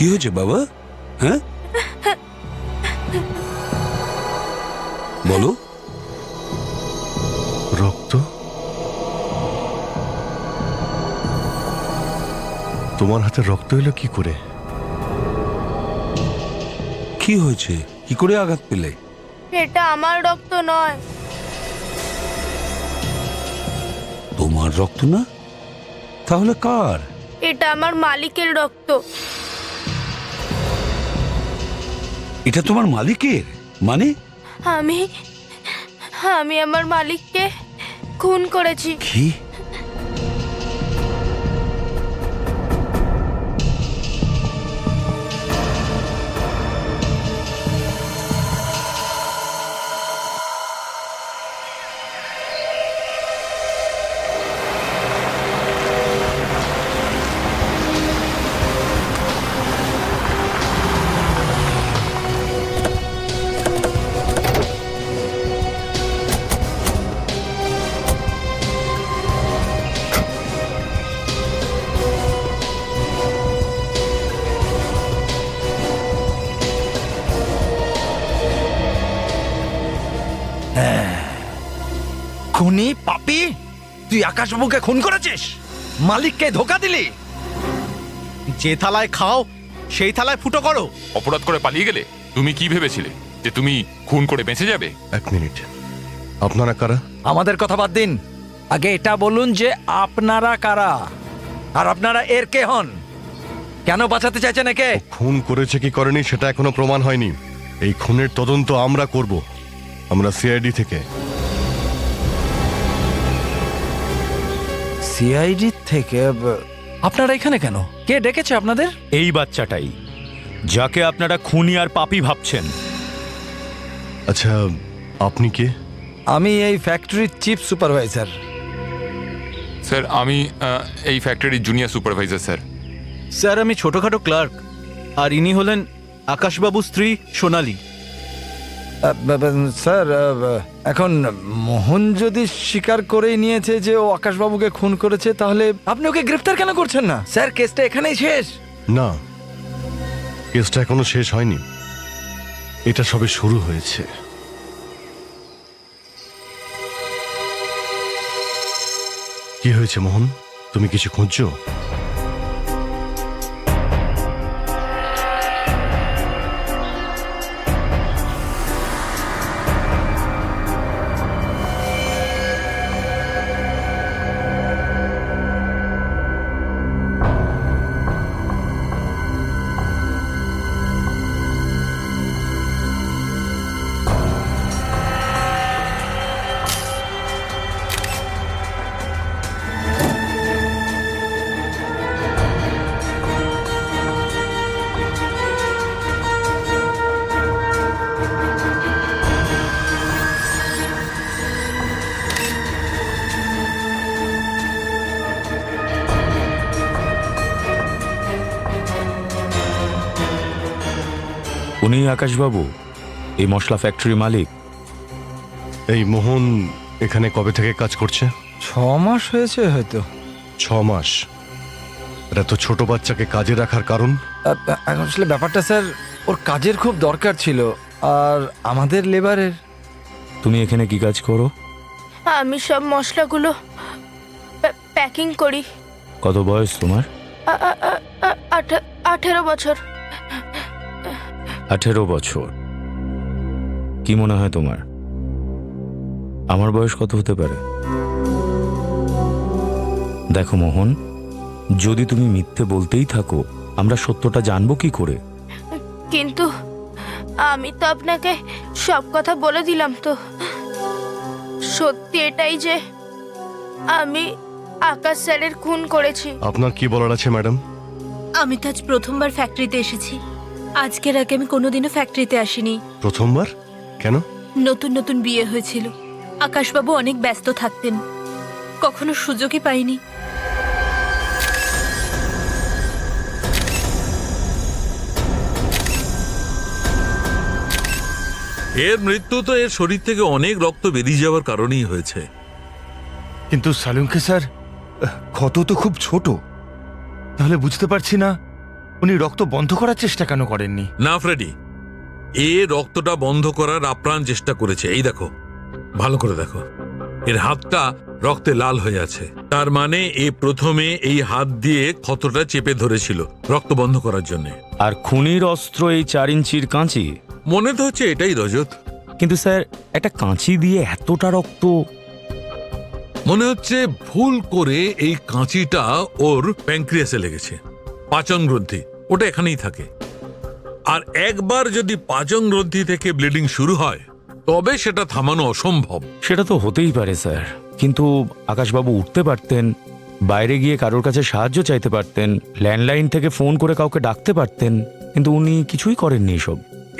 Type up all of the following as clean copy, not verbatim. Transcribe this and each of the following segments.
কি হয়েছে বাবা? হ্যাঁ, বলো। রক্ত? তোমার হাতে রক্ত এলো কি করে? কি হয়েছে? কি করে আঘাত পেলে? এটা আমার রক্ত নয়। তোমার রক্ত না? তাহলে কার? এটা আমার মালিকের রক্ত। এটা তোমার মালিকের? মানে? আমি আমি আমার মালিককে খুন করেছি। কি? খুনি পাপি, তুই আকাশবাবুকে খুন করেছিস, মালিককে ধোকা দিলি। যে থালায় খাও সেই থালায় ফুটো করো। অপরাধ করে পালিয়ে গেলে তুমি কি ভেবেছিলে যে তুমি খুন করে বেঁচে যাবে? এক মিনিট, আপনারা কারা? আমাদের কথা বাদ দিন, আগে এটা বলুন যে আপনারা কারা, আর আপনারা এর কে হন? কেন বাঁচাতে চাইছেন একে? খুন করেছে কি করেনি সেটা এখনো প্রমাণ হয়নি। এই খুনের তদন্ত আমরা করব, আমরা সিআইডি থেকে। সিআইডি থেকে? আপনারা এখানে কেন? কে ডেকেছে আপনাদের? এই বাচ্চাটাই, যাকে আপনারা খুনি আর পাপী ভাবছেন। আচ্ছা, আপনি কে? আমি এই ফ্যাক্টরির চিফ সুপারভাইজার। স্যার আমি এই ফ্যাক্টরির জুনিয়র সুপারভাইজার স্যার। স্যার আমি ছোটখাটো ক্লার্ক, আর ইনি হলেন আকাশবাবুর স্ত্রী সোনালী। স্যার, এখন মোহন যদি স্বীকার করেই নিয়েছে যে ও আকাশবাবুকে খুন করেছে, তাহলে আপনি ওকে গ্রেফতার কেন করছেন না? স্যার, কেসটা এখানেই শেষ। না, কেসটা এখনো শেষ হয়নি, এটা সবে শুরু হয়েছে। কি হয়েছে মোহন, তুমি কিছু খুঁজছো? উনি আকাশবাবু, এই মশলা ফ্যাক্টরি মালিক। এই মোহন এখানে কবে থেকে কাজ করছে? 6 মাস হয়েছে হয়তো। 6 মাস? এটা তো ছোট বাচ্চাকে কাজে রাখার কারণ? এখন আসলে ব্যাপারটা স্যার, ওর কাজের খুব দরকার ছিল, আর আমাদের লেবারের। তুমি এখানে কি কাজ করো? আমি সব মশলাগুলো প্যাকিং করি। কত বয়স তোমার? 18 বছর। 18 বছর? কি মনে হয় তোমার আমার বয়স কত হতে পারে? দেখো মোহন, যদি তুমি মিথ্যে বলতেই থাকো, আমরা সত্যটা জানবো কি করে? কিন্তু আমি তো আপনাকে সব কথা বলে দিলাম। তো সত্যি এটাই যে আমি আকাশ স্যারের খুন করেছি। আপনার কি বলার আছে ম্যাডাম? আমি তো আজ প্রথমবার ফ্যাক্টরিতে এসেছি। আজকের আগে আমি কোনোদিনও ফ্যাক্টরিতে আসিনি। প্রথমবার? কেন? নতুন নতুন বিয়ে হয়েছিল, আকাশবাবু অনেক ব্যস্ত থাকতেন, কখনো সুযোগই পাইনি। এর মৃত্যু তো এর শরীর থেকে অনেক রক্ত বেরিয়ে যাওয়ার কারণেই হয়েছে। কিন্তু সালুঙ্কে স্যার, ক্ষত তো খুব ছোট, তাহলে বুঝতে পারছি না উনি রক্ত বন্ধ করার চেষ্টা কেন করেননি? না ফ্রেডি, এ রক্তটা বন্ধ করার আপ্রাণ চেষ্টা করেছে। এই দেখো, ভালো করে দেখো, এর হাতটা রক্তে লাল হয়ে আছে। তার মানে এ প্রথমে এই হাত দিয়ে ক্ষতটা চেপে ধরেছিল রক্ত বন্ধ করার জন্য। আর খুনির অস্ত্র এই 4 ইঞ্চির কাঁচি। মনে তো হচ্ছে এটাই, রজত। কিন্তু স্যার, একটা কাঁচি দিয়ে এতটা রক্ত? মনে হচ্ছে ভুল করে এই কাঁচিটা ওর প্যাঙ্ক্রিয়াসে লেগেছে, পাচন গ্রন্থি, ওটা এখানেই থাকে। আর একবার যদি পাচন গ্রন্থি থেকে ব্লিডিং শুরু হয় তবে সেটা থামানো অসম্ভব। সেটা তো হতেই পারে স্যার, কিন্তু আকাশবাবু উঠতে পারতেন, বাইরে গিয়ে কারোর কাছে সাহায্য চাইতে পারতেন, ল্যান্ডলাইন থেকে ফোন করে কাউকে ডাকতে পারতেন, কিন্তু উনি কিছুই করেননি এসব।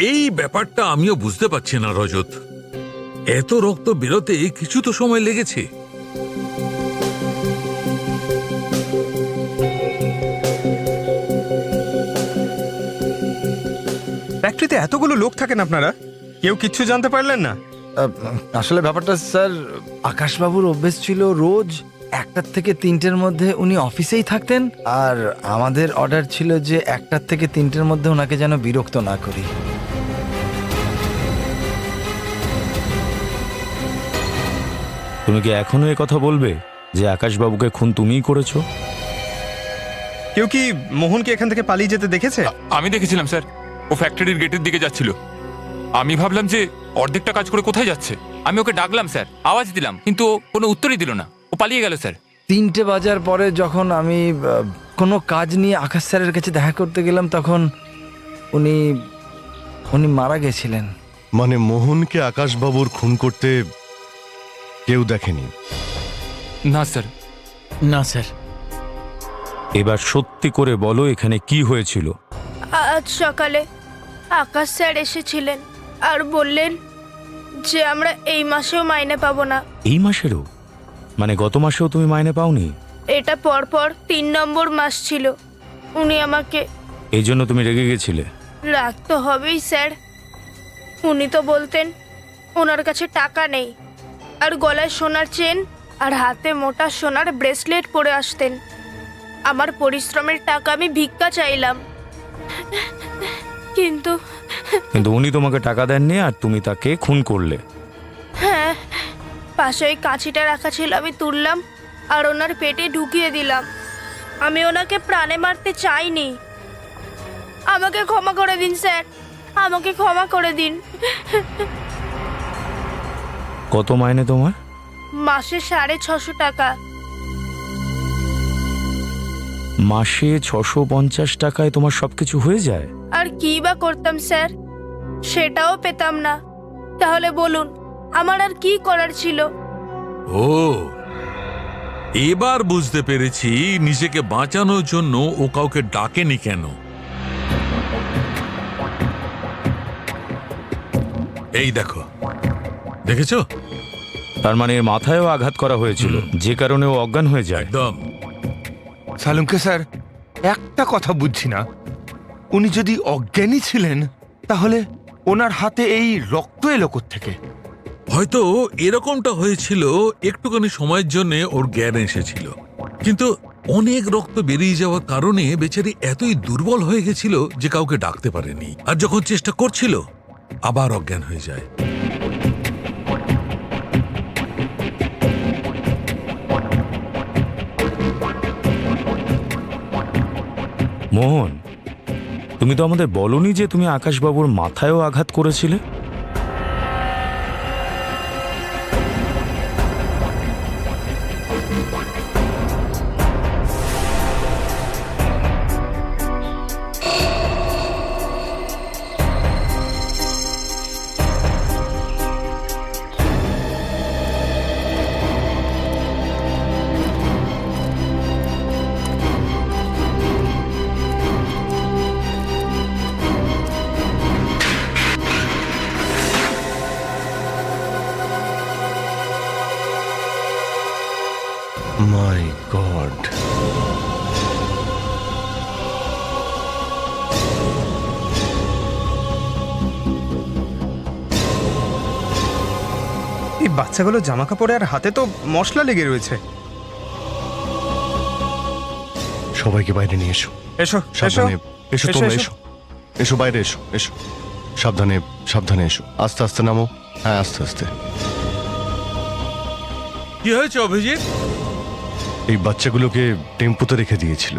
এই ব্যাপারটা আমিও বুঝতে পারছি না রজত। এত রক্ত বেরোতে কিছু তো সময় লেগেছে। ফ্যাক্টরিতে এতগুলো লোক থাকেন, আপনারা কেউ কিচ্ছু জানতে পারলেন না? আসলে ব্যাপারটা স্যার, আকাশবাবুর অভ্যেস ছিল রোজ 1টা থেকে 3টের মধ্যে উনি অফিসেই থাকতেন, আর আমাদের অর্ডার ছিল যে 1টা থেকে 3টের মধ্যে ওনাকে যেন বিরক্ত না করি। তুমি কি এখনো এ কথা বলবে যে আকাশবাবুকে খুন তুমিই করেছো? কেউ কি মোহনকে এখান থেকে পালিয়ে যেতে দেখেছে? আমি দেখেছিলাম স্যার, ও ফ্যাক্টরির গেটের দিকে যাচ্ছিল। আমি ভাবলাম যে অর্ধেকটা কাজ করে কোথায় যাচ্ছে। আমি ওকে ডাকলাম স্যার, আওয়াজ দিলাম, কিন্তু ও কোনো উত্তরই দিল না, ও পালিয়ে গেল স্যার। 3টে বাজার পরে যখন আমি কোনো কাজ নিয়ে আকাশ স্যারের কাছে দেখা করতে গেলাম, তখন উনি উনি মারা গেছিলেন। মানে মোহনকে আকাশবাবুর খুন করতে কেউ দেখেনি? না স্যার। না স্যার। এবার সত্যি করে বলো, এখানে কি হয়েছিল? আজ সকালে আকাশ স্যার এসেছিলেন আর বললেন যে আমরা এই মাসেও মাইনে পাবো না। এই মাসেরও? মানে গত মাসেও তুমি মাইনে পাওনি? এটা পরপর 3 নম্বর মাস ছিল। উনি আমাকে... এই জন্য তুমি রেগে গেছিলে? রাগ তো হবেই স্যার। উনি তো বলতেন ওনার কাছে টাকা নেই, আর গলায় সোনার চেন আর হাতে মোটা সোনার ব্রেসলেট পরে আসতেন। আমার পরিশ্রমের টাকা আমি ভিক্ষা চাইলাম, কিন্তু কিন্তু উনি তোমাকে টাকা দেননি আর তুমি তাকে খুন করলে। হ্যাঁ, পাশে ওই কাঁচিটা রাখা ছিল, আমি তুললাম আর ওনার পেটে ঢুকিয়ে দিলাম। আমি ওনাকে প্রাণে মারতে চাইনি। আমাকে ক্ষমা করে দিন স্যার, আমাকে ক্ষমা করে দিন। কত মাইনে তোমার? মাসে 650 টাকা। মাসে 650 টাকায় তোমার সবকিছু হয়ে যায়? আর কি বা করতাম স্যার, সেটাও পেতাম না। তাহলে বলুন আমার আর কি করার ছিল? ও, এবার বুঝতে পেরেছি নিজেকে বাঁচানোর জন্য ও কাউকে ডাকেনি কেন। এই দেখো, দেখেছো? তার মানে এর মাথায়ও আঘাত করা হয়েছিল, যে কারণে ও অজ্ঞান হয়ে যায়। একদম। সালুঙ্কে স্যার, একটা কথা বুঝছি না, উনি যদি অজ্ঞানী ছিলেন তাহলে ওনার হাতে এই রক্ত এলো কোত্থেকে? হয়তো এরকমটা হয়েছিল, একটুখানি সময়ের জন্য ওর জ্ঞান এসেছিল, কিন্তু অনেক রক্ত বেরিয়ে যাওয়ার কারণে বেচারি এতই দুর্বল হয়ে গেছিল যে কাউকে ডাকতে পারেনি, আর যখন চেষ্টা করছিল আবার অজ্ঞান হয়ে যায়। মোহন, তুমি তো আমাদের বলনি যে তুমি আকাশবাবুর মাথায়ও আঘাত করেছিলে? মাই গড! এই বাচ্চাগুলো জামা কাপড়ে আর হাতে তো মশলা লেগে রয়েছে। সবাইকে বাইরে নিয়ে এসো। এসো এসো। সাবধানে। এসো এসো, তোমরা এসো। এসো এসো বাইরে এসো এসো সাবধানে সাবধানে এসো আস্তে আস্তে নামো, হ্যাঁ আস্তে আস্তে। কি হয়েছে অভিজিৎ? এই বাচ্চাগুলোকে টেম্পুতে রেখে দিয়েছিল,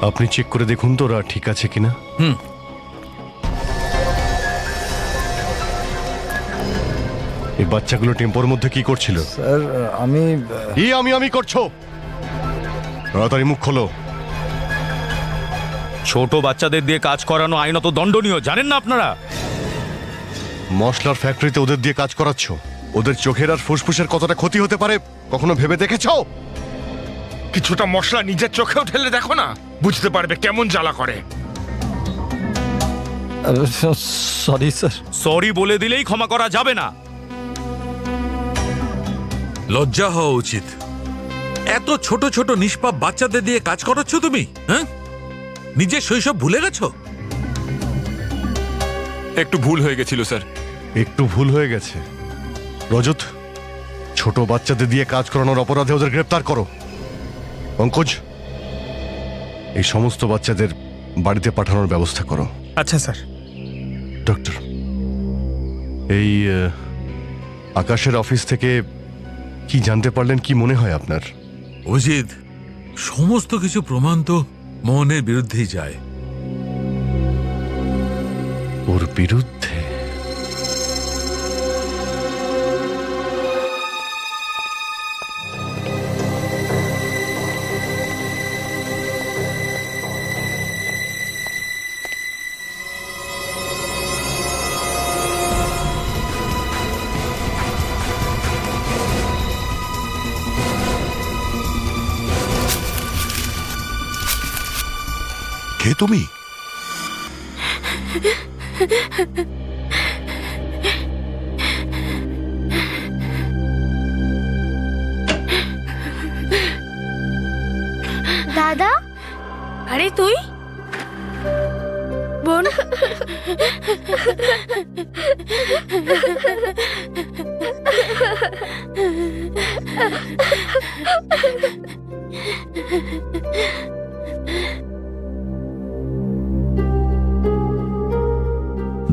আপনি চেক করে দেখুন তো ওরা ঠিক আছে কিনা। হুম। এই বাচ্চাগুলো টেম্পোর মধ্যে কি করছিল? স্যার আমি আমি করছো, তাড়াতাড়ি মুখ খোলো। ছোট বাচ্চাদের দিয়ে কাজ করানো আইনত দণ্ডনীয়, জানেন না আপনারা? মশলার ফ্যাক্টরিতে ওদের দিয়ে কাজ করাচ্ছ, ওদের চোখের আর ফুসফুসের কতটা ক্ষতি হতে পারে কখনো ভেবে দেখেছো? কিছুটা মশলা নিজের চোখেও ঢেলে দেখো না, বুঝতে পারবে কেমন জ্বালা করে। Sorry sir. সরি বলে দিলেই ক্ষমা করা যাবে না। লজ্জা হওয়া উচিত। এত ছোট ছোট নিষ্পাপ বাচ্চাদের দিয়ে কাজ করাচ্ছ তুমি, হ্যাঁ? নিজের শৈশব ভুলে গেছো? একটু ভুল হয়ে গেছিল স্যার। একটু ভুল হয়ে গেছে। রজত, ছোট বাচ্চাদের দিয়ে কাজ করানোর অপরাধে ওদের গ্রেপ্তার করো। পঙ্কজ, এই সমস্ত বাচ্চাদের বাড়িতে পাঠানোর ব্যবস্থা করো। আচ্ছা স্যার। ডক্টর, এই আকাশের অফিস থেকে কি জানতে পারলেন, কি মনে হয় আপনার? অজিত, সমস্ত কিছু প্রমাণ তো মোহনের বিরুদ্ধেই যায়। ওর বিরুদ্ধে? কে তুমি? দাদা, আরে তুই বোন।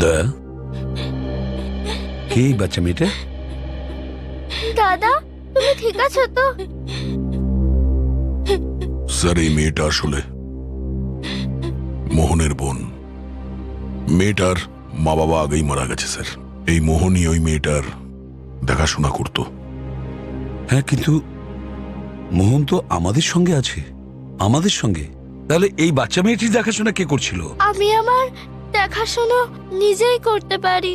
দয়া, কে এই বাচ্চা মেয়েটা? দাদা, তুমি ঠিক আছো তো? স্যার, এই মেয়েটা আসলে মোহনের বোন। মেয়েটার মা বাবা আগেই মারা গেছে স্যার। এই মোহনই ওই মেয়েটার দেখাশোনা করত। হ্যাঁ, কিন্তু মোহন তো আমাদের সঙ্গে আছে, আমাদের সঙ্গে। তাহলে এই বাচ্চা মেয়েটির দেখাশোনা কে করছিল? আমি আমার দেখাশোনা নিজেই করতে পারি।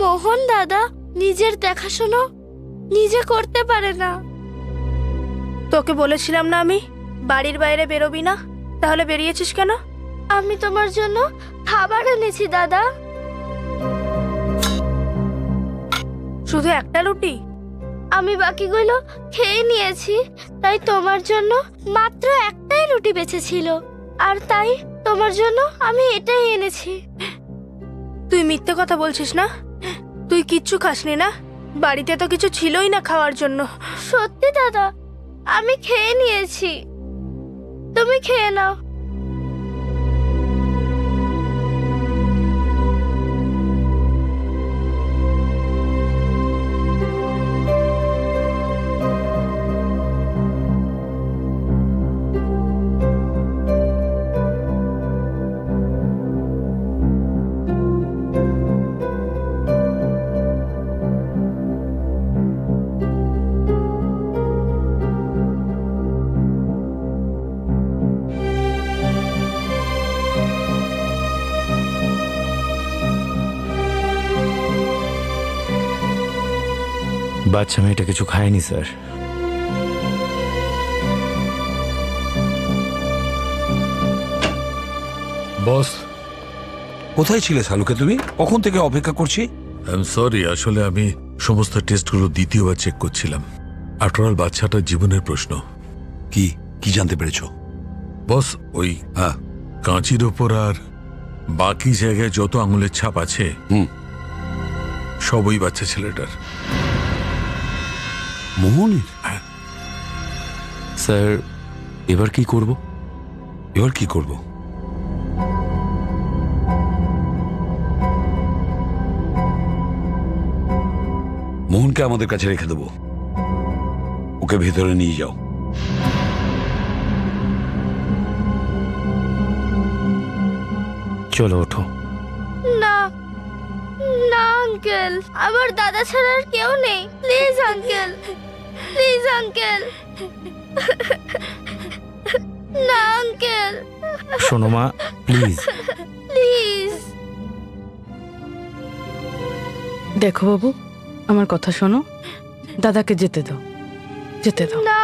মোহন দাদা নিজের দেখাশোনা নিজে করতে পারে না। তোকে বলেছিলাম না আমি বাড়ির বাইরে বেরোবি না, তাহলে বেরিয়েছিস কেন? আমি তোমার জন্য খাবার এনেছি দাদা। শুধু একটা রুটি? আমি বাকিগুলো খেয়ে নিয়েছি, তাই তোমার জন্য মাত্র একটাই রুটি বেঁচেছিল, আর তাই তোমার জন্য আমি এটাই এনেছি। তুই মিথ্যে কথা বলছিস না? তুই কিচ্ছু খাসনি না? বাড়িতে তো কিছু ছিলই না খাওয়ার জন্য। সত্যি দাদা, আমি খেয়ে নিয়েছি। তুমি খেয়ে নাও। বাচ্চা মেয়েটা কিছু খায়নি স্যার। বস, কোথায় ছিলে শালুকে তুমি? কখন থেকে অপেক্ষা করছি। আই এম সরি, আসলে আমি সমস্ত টেস্টগুলো দ্বিতীয়বার চেক করছিলাম। আফটার অল, বাচ্চাটার জীবনের প্রশ্ন। কি কি জানতে পেরেছো? বস, ওই হ্যাঁ, কাঁচির ওপর আর বাকি জায়গায় যত আঙুলের ছাপ আছে, সব ওই বাচ্চা ছেলেটার। মোহনের? স্যার, এবার কি করব? এবার কি করব? মোহনকে আমাদের কাছে রেখে দেবো। ওকে ভেতরে নিয়ে যাও। চলো ওঠো। না না আঙ্কেল, আমার দাদা ছাড়া আর কেউ নেই। Please uncle, please uncle. না আঙ্কেল, শোনো মা, প্লিজ। প্লিজ। দেখো বাবু, আমার কথা শোনো, দাদাকে যেতে দাও, যেতে দাও। না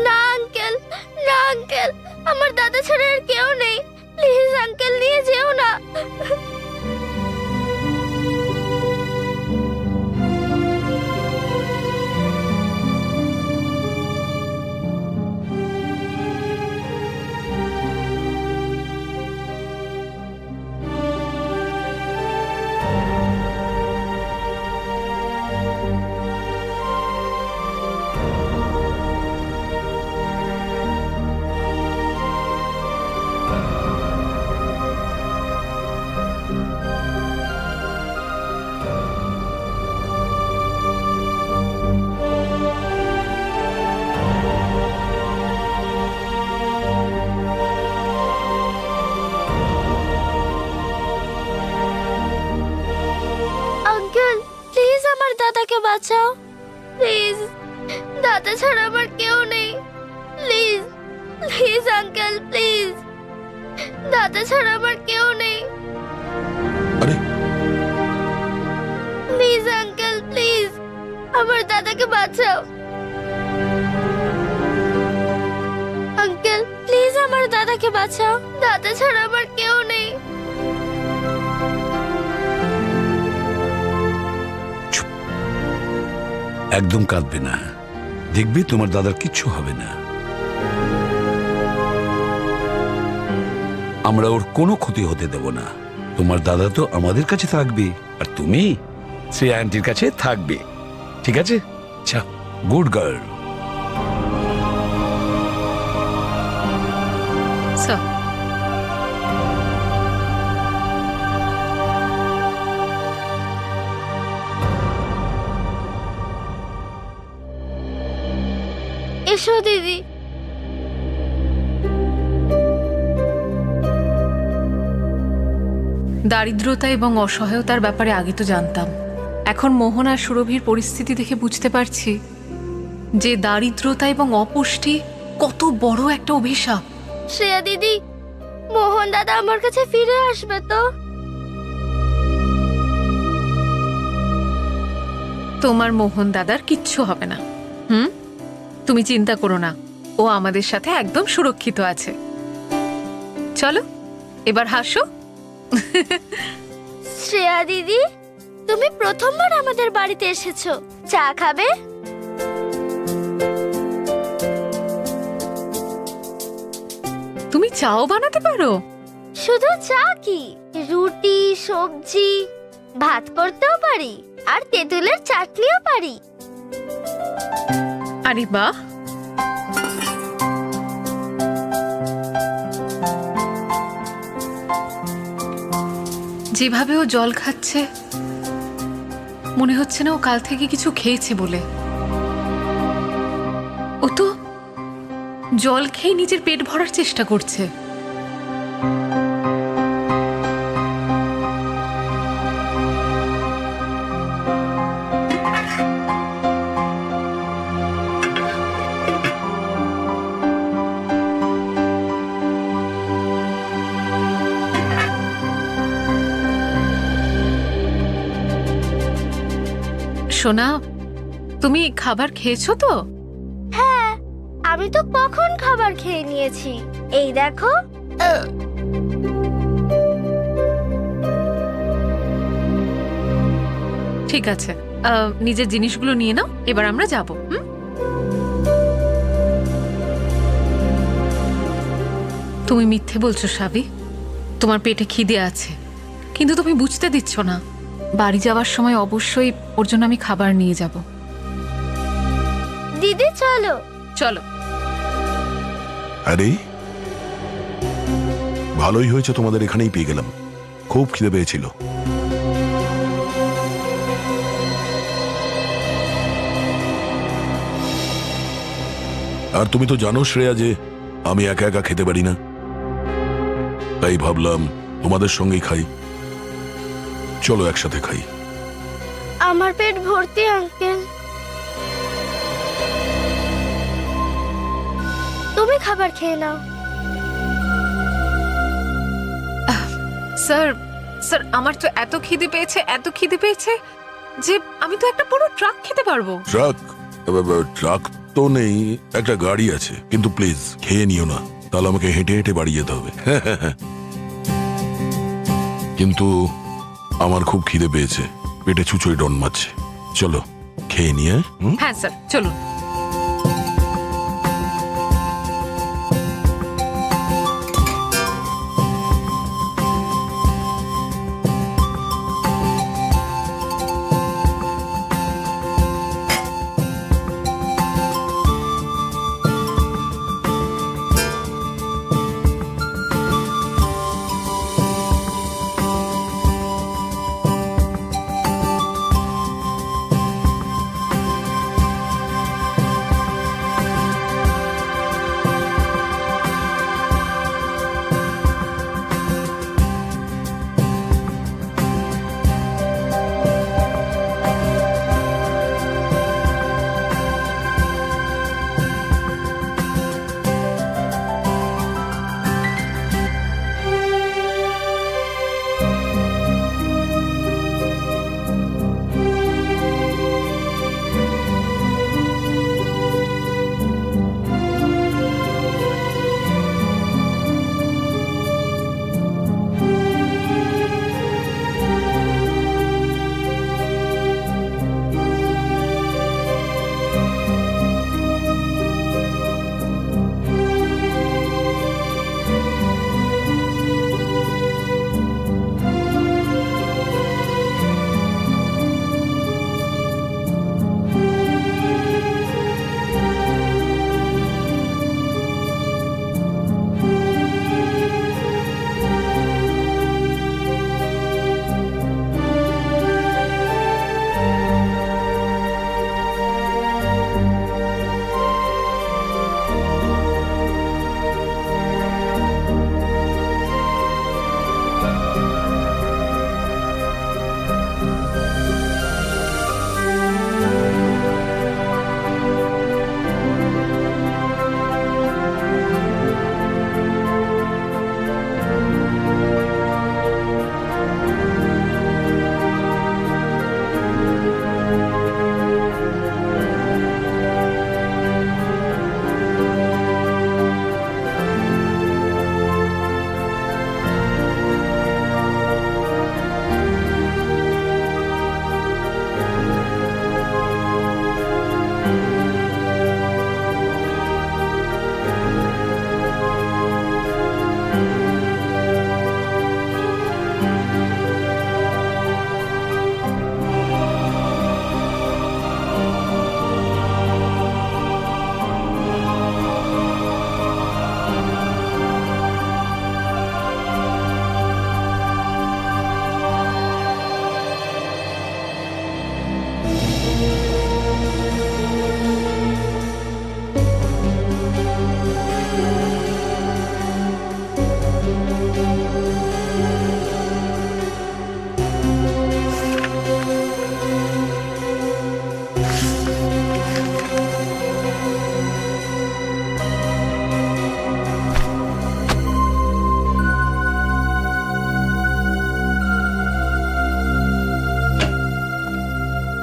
না আঙ্কেল, না আঙ্কেল, আমার দাদা ছাড়া আর কেউ নেই। প্লিজ আঙ্কেল, নিয়ে যেও না। আঙ্কেল, প্লিজ আমার দাদাকে বাঁচাও। প্লিজ, দাদা ছাড়া আমার কেউ নেই। Please please uncle, please. দাদা ছাড়া আমার কেউ নেই। আরে প্লিজ আঙ্কেল, প্লিজ আমার দাদাকে বাঁচাও। আঙ্কেল, প্লিজ আমার দাদাকে বাঁচাও। দাদা ছাড়া আমার কেউ নেই। একদম কাঁদবে না, দেখবি তোমার দাদার কিচ্ছু হবে না। আমরা ওর কোনো ক্ষতি হতে দেব না। তোমার দাদা তো আমাদের কাছে থাকবে, আর তুমি শ্রেয়া আন্টির কাছে থাকবে, ঠিক আছে? আচ্ছা, গুড গার্ল। স্যার, এসো দিদি। দারিদ্রতা এবং অসহায়তার ব্যাপারে আগে তো জানতাম, এখন মোহন আর সুরভির পরিস্থিতি দেখে বুঝতে পারছি যে দারিদ্রতা এবং অপুষ্টি কত বড় একটা অভিশাপ। শ্রেয়া দিদি, মোহন দাদা আমার কাছে ফিরে আসবে তো? তোমার মোহন দাদার কিচ্ছু হবে না। তুমি চিন্তা করো না, ও আমাদের সাথে একদম সুরক্ষিত আছে। চলো এবার হাসো। শ্রেয়া দিদি, তুমি প্রথমবার আমাদের বাড়িতে এসেছো, চা খাবে? তুমি চাও বানাতে পারো? শুধু চা কি, রুটি, সবজি, ভাত করতেও পারি, আর তেঁতুলের চাটনিও পারি। আরে বাহ, যেভাবে ও জল খাচ্ছে মনে হচ্ছে না ও কাল থেকে কিছু খেয়েছে বলে। ও তো জল খেয়ে নিজের পেট ভরার চেষ্টা করছে। সোনা, তুমি খাবার খেয়েছো তো? হ্যাঁ, আমি তো কখন খাবার খেয়ে নিয়েছি। এই দেখো। ঠিক আছে, নিজের জিনিসগুলো নিয়ে নাও, এবার আমরা যাব। তুমি মিথ্যে বলছো সাবি, তোমার পেটে খিদে আছে, কিন্তু তুমি বুঝতে দিচ্ছ না। বাড়ি যাওয়ার সময় অবশ্যই ওর জন্য আমি খাবার নিয়ে যাব। দিদি চলো। চলো। আরে ভালোই হয়েছে, তোমাদের এখানেই পেয়ে গেলাম। খুব খিদে পেয়েছিল। আর তুমি তো জানো শ্রেয়া যে আমি একা একা খেতে পারি না, তাই ভাবলাম তোমাদের সঙ্গেই খাই। চলো একসাথে খাই। আমার পেট ভর্তি আঙ্কেল, তুমি খাবার খেয়ে নাও। স্যার স্যার আমার তো এত খিদে পেয়েছে যে আমি তো একটা পুরো ট্রাক খেতে পারবো। ট্রাক তো নেই, একটা গাড়ি আছে, কিন্তু প্লিজ খেয়ে নিও না, তাহলে আমাকে হেঁটে হেঁটে বাড়ি যেতে হবে। কিন্তু আমার খুব খিদে পেয়েছে, পেটে চুচোয় ডন মারছে। চলো খেয়ে নিয়ে। হ্যাঁ স্যার চলুন।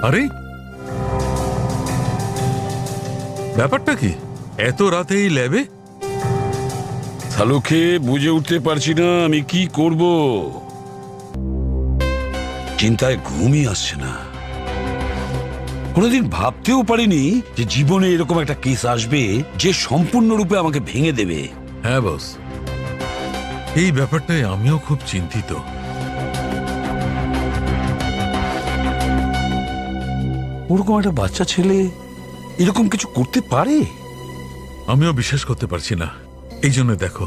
আরে ব্যাপারটা কি, এত রাতে এই ল্যাবে? শালুকে বুঝে উঠতে পারছি না আমি কি করব, চিন্তায় ঘুমই আসছে না। কোনোদিন ভাবতেও পারিনি যে জীবনে এরকম একটা কেস আসবে যে সম্পূর্ণরূপে আমাকে ভেঙে দেবে। হ্যাঁ বস, এই ব্যাপারটায় আমিও খুব চিন্তিত। ওরকম একটা বাচ্চা ছেলে এরকম কিছু করতে পারে? আমিও বিশ্বাস করতে পারছি না। এই জন্য দেখো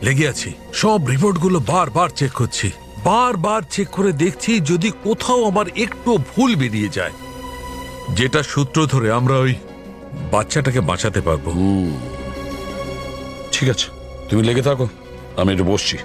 লেগে আছি, সব রিপোর্টগুলো বারবার চেক করছি, বারবার চেক করে দেখছি যদি কোথাও আমার একটু ভুল বেরিয়ে যায়, যেটা সূত্র ধরে আমরা ওই বাচ্চাটাকে বাঁচাতে পারবো। ঠিক আছে, তুমি লেগে থাকো, আমি একটু বসছি।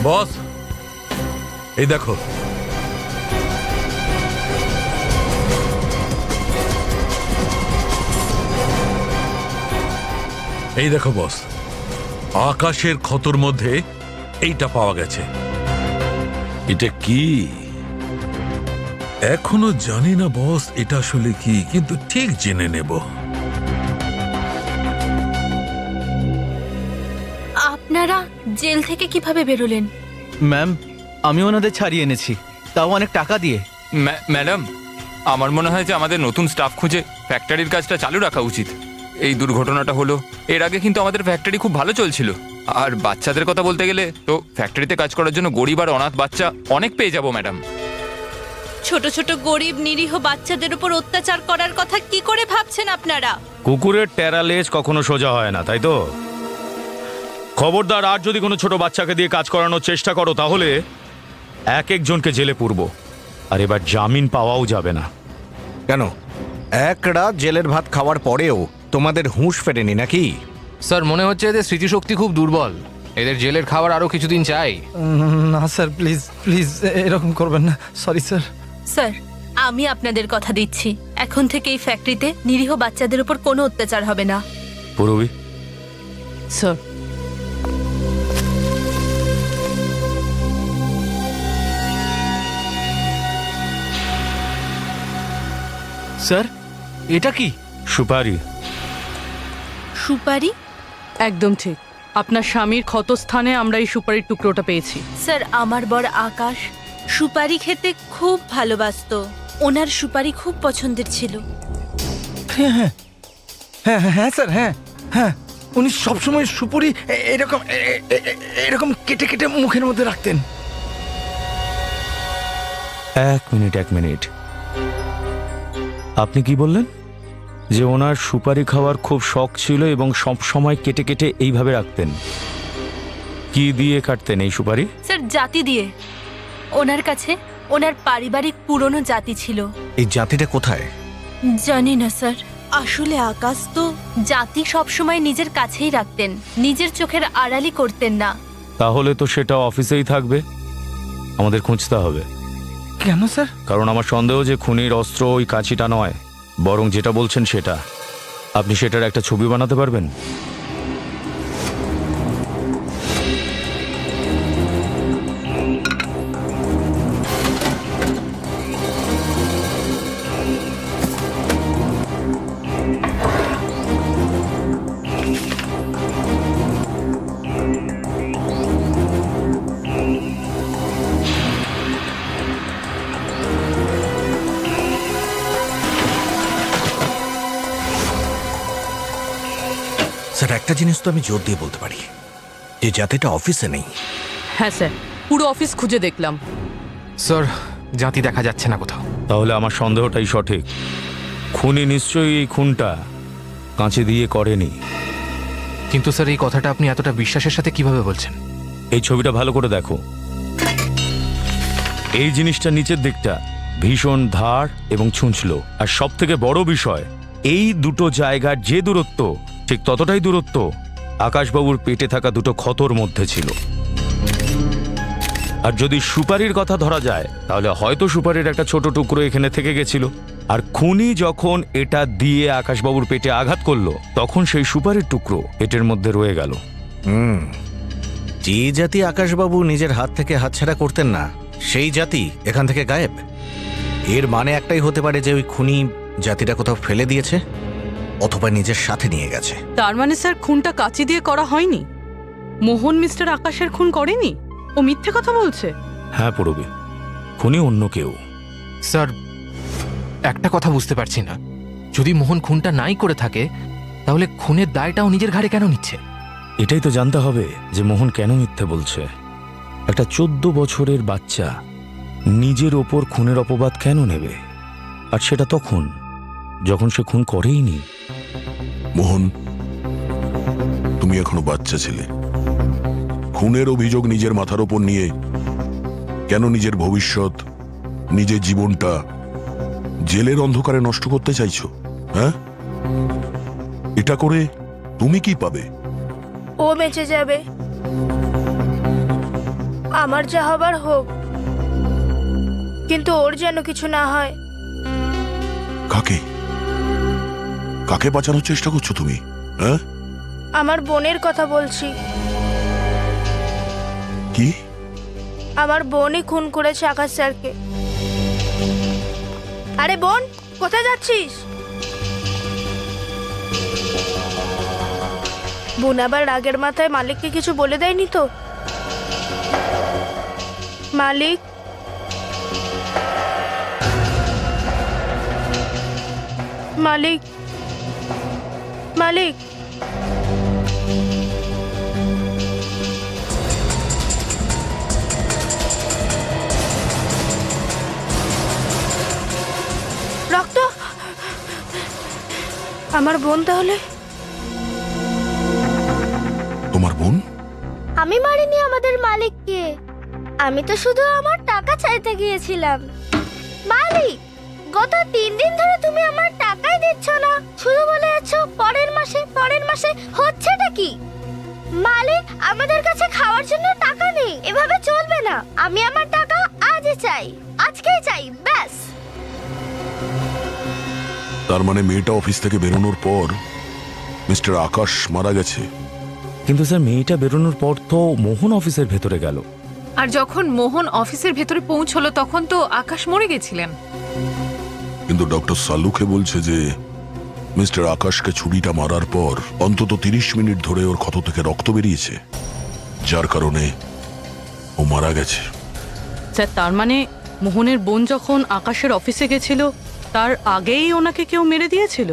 বস, এই দেখো, এই দেখো বস, আকাশের ক্ষতর মধ্যে এইটা পাওয়া গেছে। এটা কি? এখনো জানি না বস এটা আসলে কি, কিন্তু ঠিক জেনে নেব। আপনারা জেল থেকে কিভাবে বেরোলেন? ম্যাম, আমি ওনাদের ছাড়িয়ে এনেছি, তাও অনেক টাকা দিয়ে। ম্যাডাম, আমার মনে হয় যে আমাদের নতুন স্টাফ খুঁজে ফ্যাক্টরির কাজটা চালু রাখা উচিত। এই দুর্ঘটনাটা হলো, এর আগে কিন্তু আমাদের ফ্যাক্টরি খুব ভালো চলছিল। আর বাচ্চাদের কথা বলতে গেলে তো ফ্যাক্টরিতে কাজ করার জন্য গরিব আর অনাথ বাচ্চা অনেক পেয়ে যাবো ম্যাডাম। ছোট ছোট গরিব নিরীহ বাচ্চাদের উপর অত্যাচার করার কথা কি করে ভাবছেন আপনারা? কুকুরের টেরা লেজ কখনো সোজা হয় না, তাই তো? খবরদার, আর যদি কোনো ছোট বাচ্চাকে দিয়ে কাজ করানোর চেষ্টা করো তাহলে এক একজনকে জেলে পুরব, আর এবার জামিন পাওয়াও যাবে না। কেন, এক রাত জেলের ভাত খাওয়ার পরেও তোমাদের হুঁশ ফেরেনি নাকি? স্যার, মনে হচ্ছে এদের স্মৃতিশক্তি খুব দুর্বল। এদের জেলের খাবার আরো কিছুদিন চাই। না স্যার, প্লিজ প্লিজ এরকম করবেন না, সরি স্যার। স্যার, আমি আপনাদের কথা দিচ্ছি, এখন থেকে এই ফ্যাক্টরিতে নিরীহ বাচ্চাদের উপর কোনো অত্যাচার হবে না। পুরবি স্যার, স্যার, এটা কি? সুপারি। সুপারি? একদম ঠিক। আপনার স্বামীর ক্ষতস্থানে আমরা এই সুপারির টুকরোটা পেয়েছি। স্যার, আমার বর আকাশ সুপারি খেতে খুব ভালোবাসতো। ওনার সুপারি খুব পছন্দের ছিল। হ্যাঁ হ্যাঁ হ্যাঁ হ্যাঁ হ্যাঁ স্যার, হ্যাঁ হ্যাঁ, উনি সবসময় সুপুরি এরকম এরকম কেটে কেটে মুখের মধ্যে রাখতেন। এক মিনিট, আপনি কি বললেন? যে ওনার সুপারি খাওয়ার খুব শখ ছিল এবং সব সময় কেটে কেটে এইভাবে রাখতেন। কি দিয়ে কাটতেন এই সুপারি? স্যার, জাতি দিয়ে। ওনার কাছে ওনার পারিবারিক পুরনো জাতি ছিল। এই জাতিটা কোথায়? জানি না স্যার। আসলে আকাশ তো জাতি সবসময় নিজের কাছেই রাখতেন, নিজের চোখের আড়ালি করতেন না। তাহলে তো সেটা অফিসেই থাকবে, আমাদের খুঁজতে হবে। কেন স্যার? কারণ আমার সন্দেহ যে খুনির অস্ত্র ওই কাঁচিটা নয়, বরং যেটা বলছেন সেটা। আপনি সেটার একটা ছবি বানাতে পারবেন? স্যার, একটা জিনিস তো আমি জোর দিয়ে বলতে পারি, যে জাতিটা অফিসে নেই। হ্যাঁ স্যার, পুরো অফিস খুঁজে দেখলাম। স্যার, জাতি দেখা যাচ্ছে না কোথাও। তাহলে আমার সন্দেহটাই সঠিক। খুনি নিশ্চয়ই এই খুনটা কাঁচি দিয়ে করেনি। কিন্তু স্যার, এই কথাটা আপনি এতটা বিশ্বাসের সাথে কিভাবে বলছেন? এই ছবিটা ভালো করে দেখো। এই জিনিসটা নিচের দিকটা ভীষণ ধার এবং ছুঁচলো, আর সব থেকে বড় বিষয়, এই দুটো জায়গার যে দূরত্ব, ঠিক ততটাই দূরত্ব আকাশবাবুর পেটে থাকা দুটো ক্ষতর মধ্যে ছিল। আর যদি সুপারির কথা ধরা যায়, তাহলে হয়তো সুপারির একটা ছোট টুকরো এখানে থেকে গেছিল, আর খুনি যখন এটা দিয়ে আকাশবাবুর পেটে আঘাত করলো, তখন সেই সুপারির টুকরো পেটের মধ্যে রয়ে গেল। যে জাতি আকাশবাবু নিজের হাত থেকে হাতছাড়া করতেন না, সেই জাতি এখান থেকে গায়েব। এর মানে একটাই হতে পারে যে ওই খুনি জাতিটা কোথাও ফেলে দিয়েছে, অথবা নিজের সাথে নিয়ে গেছে। তার মানে স্যার খুনটা কাঁচি দিয়ে করা হয়নি? মোহন মিস্টার আকাশের খুন করেনি? ও মিথ্যে কথা বলছে। হ্যাঁ পড়বে, খুনি অন্য কেউ। স্যার, একটা কথা বুঝতে পারছি না, যদি মোহন খুনটা নাই করে থাকে তাহলে খুনের দায়টাও নিজের ঘাড়ে কেন নিচ্ছে? এটাই তো জানতে হবে যে মোহন কেন মিথ্যে বলছে। একটা 14 বছরের বাচ্চা নিজের ওপর খুনের অপবাদ কেন নেবে? আর সেটা তখন যখন সে খুন করেইনি। মোহন, তুমি এখনো বাচ্চা ছিলে। খুনের অভিযোগ নিজের মাথার ওপর নিয়ে কেন নিজের ভবিষ্যৎ, নিজের জীবনটা জেলের অন্ধকারে নষ্ট করতে চাইছো? হ্যাঁ, এটা করে তুমি কি পাবে? ও বেঁচে যাবে, আমার যা হবার হোক, কিন্তু ওর যেন কিছু না হয়। কাকে কাকে বাঁচানোর চেষ্টা করছো তুমি? হ্যাঁ, আমার বোনের কথা বলছি। কি? আমার বোনই খুন করেছে আকাশ স্যারকে। আরে বোন, কোথায় যাচ্ছিস? বোন আবার রাগের মাথায় মালিককে কিছু বলে দেয়নি তো? মালিক, মালিক, মালিক, রক্ত। আমার বোন তাহলে? তোমার বোন? আমি মারিনি আমাদের মালিককে, আমি তো শুধু আমার টাকা চাইতে গিয়েছিলাম। মালিক, গত 3 দিন ধরে তুমি আমার টাকাই দিচ্ছ না, শুধু বলে যাচ্ছ পরের মাসে। হচ্ছেটা কি? মালিক, আমাদের কাছে খাওয়ার জন্য টাকা নেই, এভাবে চলবে না। আমি আমার টাকা আজই চাই, আজকেই চাই, ব্যাস। তার মানে মেয়েটা অফিস থেকে বেরোনোর পর মিস্টার আকাশ মারা গেছে। কিন্তু স্যার মেয়েটা বেরোনোর পর তো মোহন অফিসের ভেতরে গেল। আর যখন মোহন অফিসের ভেতরে পৌঁছলো তখন তো আকাশ মরে গেছিলেন। কিন্তু ডক্টর সালুকে বলছে যে মিস্টার আকাশকে ছুরিটা মারার পর অন্তত 30 মিনিট ধরে ওর ক্ষত থেকে রক্ত বেরিয়েছে, যার কারণে ও মারা গেছে। স্যার তার মানে মোহনের বোন যখন আকাশের অফিসে গেছিল তার আগেই ওনাকে কেউ মেরে দিয়েছিল?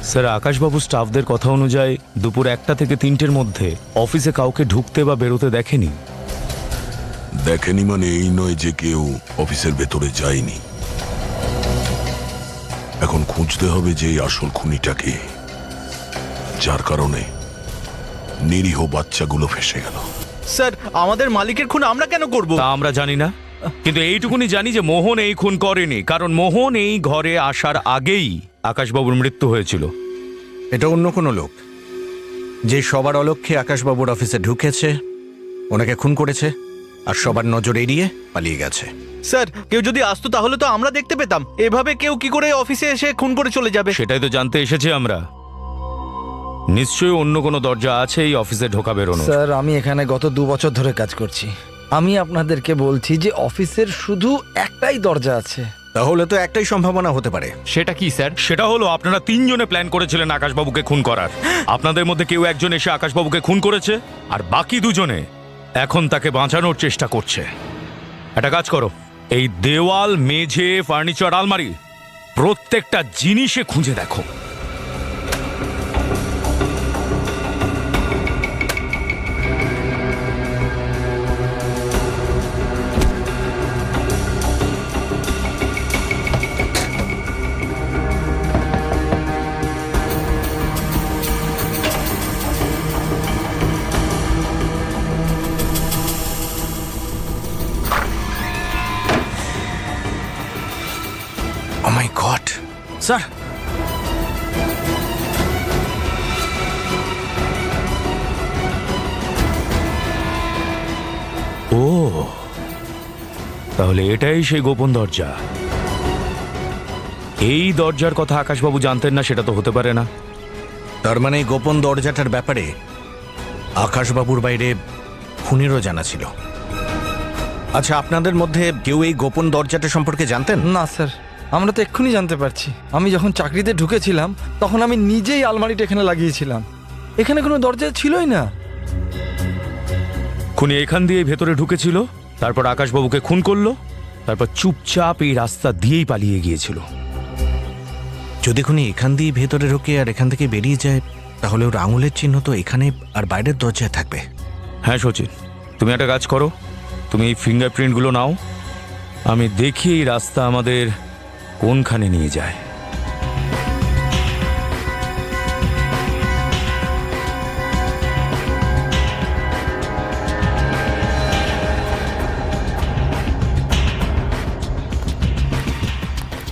স্যার আকাশবাবু স্টাফদের কথা অনুযায়ী দুপুর 1টা থেকে 3টের মধ্যে অফিসে কাউকে ঢুকতে বা বেরোতে দেখেনি। দেখেনি মানে এই নয় যে কেউ অফিসের ভেতরে যায়নি। এখন খুঁজতে হবে যে এই আসল খুনিটাকে, যার কারণে নিরীহ বাচ্চাগুলো ফেসে গেল। স্যার, আমাদের মালিকের খুন আমরা কেন করব? তা আমরা জানি না, কিন্তু এইটুকুনি জানি যে মোহন এই খুন করেনি, কারণ মোহন এই ঘরে আসার আগেই আকাশবাবুর মৃত্যু হয়েছিল। এটা অন্য কোনো লোক, যে সবার অলক্ষ্যে আকাশবাবুর অফিসে ঢুকেছে, ওনাকে খুন করেছে, আর সবার নজর এড়িয়ে পালিয়ে গেছে। স্যার, কেউ যদি আসতো তাহলে তো আমরা দেখতে পেতাম। এভাবে কেউ কি করে অফিসে এসে খুন করে চলে যাবে? সেটাই তো জানতে এসেছি আমরা। নিশ্চয়ই অন্য কোনো দরজা আছে এই অফিসে ঢোকা বেরোনো। স্যার, আমি এখানে গত 2 বছর ধরে কাজ করছি। আমি আপনাদেরকে বলছি যে অফিসের শুধু একটাই দরজা আছে। তাহলে তো একটাই সম্ভাবনা হতে পারে। সেটা কি স্যার? সেটা হলো আপনারা 3 জনে প্ল্যান করেছিলেন আকাশবাবুকে খুন করার। আপনাদের মধ্যে কেউ একজন এসে আকাশবাবুকে খুন করেছে, আর বাকি 2 জনে এখন তাকে বাঁচানোর চেষ্টা করছে। একটা কাজ করো, এই দেওয়াল, মেঝে, ফার্নিচার, আলমারি প্রত্যেকটা জিনিসে খুঁজে দেখো। ও মাই গড! স্যার, ও তাহলে এটাই সেই গোপন দরজা। এই দরজার কথা আকাশবাবু জানতেন না সেটা তো হতে পারে না। তার মানে গোপন দরজাটার ব্যাপারে আকাশবাবুর বাইরে খুনিরও জানা ছিল। আচ্ছা, আপনাদের মধ্যে কেউ এই গোপন দরজাটা সম্পর্কে জানতেন? না স্যার, আমরা তো এক্ষুনি জানতে পারছি। আমি যখন চাকরিতে ঢুকেছিলাম তখন আমি নিজেই আলমারিটা এখানে লাগিয়েছিলাম, এখানে কোনো দরজা ছিলই না। খুনি এখান দিয়ে ভেতরে ঢুকেছিল, তারপর আকাশবাবুকে খুন করলো, তারপর চুপচাপ এই রাস্তা দিয়েই পালিয়ে গিয়েছিল। যদি খুনি এখান দিয়ে ভেতরে ঢোকে আর এখান থেকে বেরিয়ে যায়, তাহলে ওর আঙুলের চিহ্ন তো এখানে আর বাইরের দরজায় থাকবে। হ্যাঁ সচিন, তুমি একটা কাজ করো, তুমি এই ফিঙ্গারপ্রিন্টগুলো নাও, আমি দেখি এই রাস্তা আমাদের কোনখানে নিয়ে যায়।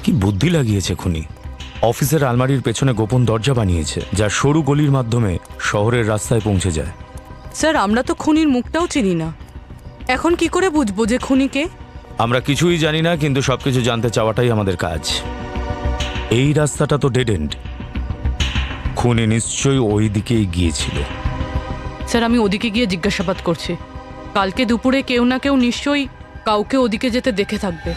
কি বুদ্ধি লাগিয়েছে খুনি! অফিসের আলমারির পেছনে গোপন দরজা বানিয়েছে, যা সরু গলির মাধ্যমে শহরের রাস্তায় পৌঁছে যায়। স্যার, আমরা তো খুনির মুখটাও চিনি না, এখন কি করে বুঝবো যে খুনিকে? আমরা কিছুই জানি না, কিন্তু সবকিছু জানতে চাওয়াটাই আমাদের কাজ। এই রাস্তাটা তো ডেড এন্ড, খুনি নিশ্চয়ই ওই দিকেই গিয়েছিল। স্যার, আমি ওদিকে গিয়ে জিজ্ঞাসাবাদ করছি। কালকে দুপুরে কেউ না কেউ নিশ্চয়ই কাউকে ওদিকে যেতে দেখে থাকবে।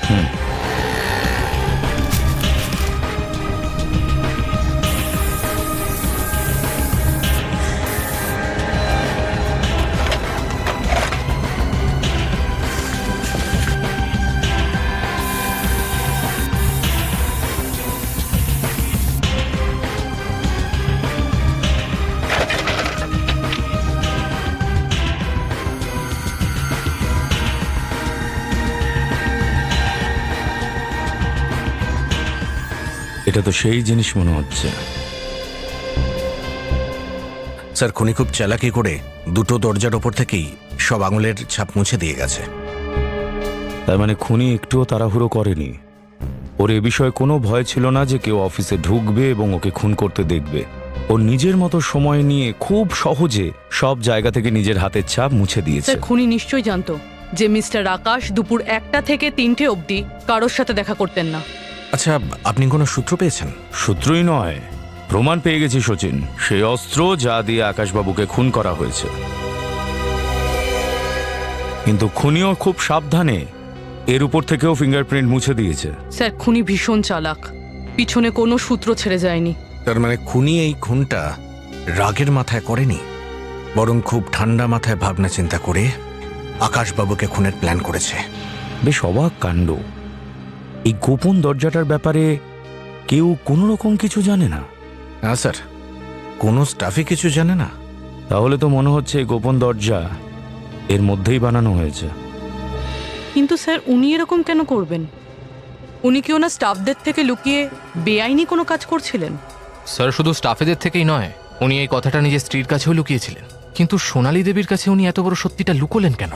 এটা তো সেই জিনিস মনে হচ্ছে। স্যার, খুনি খুব চালাকি করে দুটো দরজার ওপর থেকেই সব আঙুলের ছাপ মুছে দিয়ে গেছে। তার মানে খুনি একটুও তাড়াহুড়ো করেনি, ওর এ বিষয়ে কোনো ভয় ছিল না যে কেউ অফিসে ঢুকবে এবং ওকে খুন করতে দেখবে। ও নিজের মতো সময় নিয়ে খুব সহজে সব জায়গা থেকে নিজের হাতের ছাপ মুছে দিয়েছে। স্যার, খুনি নিশ্চয়ই জানতো যে মিস্টার আকাশ দুপুর 1টা থেকে 3টে অবধি কারোর সাথে দেখা করতেন না। আচ্ছা, আপনি কোনো সূত্র পেয়েছেন? সূত্রই নয়, প্রমাণ পেয়ে গেছি সচিন, সেই অস্ত্র যা দিয়ে আকাশবাবুকে খুন করা হয়েছে। কিন্তু খুনিও খুব সাবধানে এর উপর থেকেও ফিঙ্গারপ্রিন্ট মুছে দিয়েছে। স্যার, খুনি ভীষণ চালাক, পিছনে কোনো সূত্র ছেড়ে যায়নি। তার মানে খুনি এই খুনটা রাগের মাথায় করেনি, বরং খুব ঠান্ডা মাথায় ভাবনা চিন্তা করে আকাশবাবুকে খুনের প্ল্যান করেছে। বেশ অবাক কাণ্ড, এই গোপন দরজাটার ব্যাপারে কেউ কোনো রকম কিছু জানে না। না স্যার, কোনো স্টাফই কিছু জানে না। তাহলে তো মনে হচ্ছে এই গোপন দরজা এর মধ্যেই বানানো হয়েছে। কিন্তু স্যার, উনি এরকম কেন করবেন? উনি কি ওনার স্টাফদের থেকে লুকিয়ে বেআইনি কোনো কাজ করছিলেন? স্যার, শুধু স্টাফেদের থেকেই নয়, উনি এই কথাটা নিজের স্ত্রীর কাছেও লুকিয়েছিলেন। কিন্তু সোনালী দেবীর কাছে উনি এত বড় সত্যিটা লুকোলেন কেন?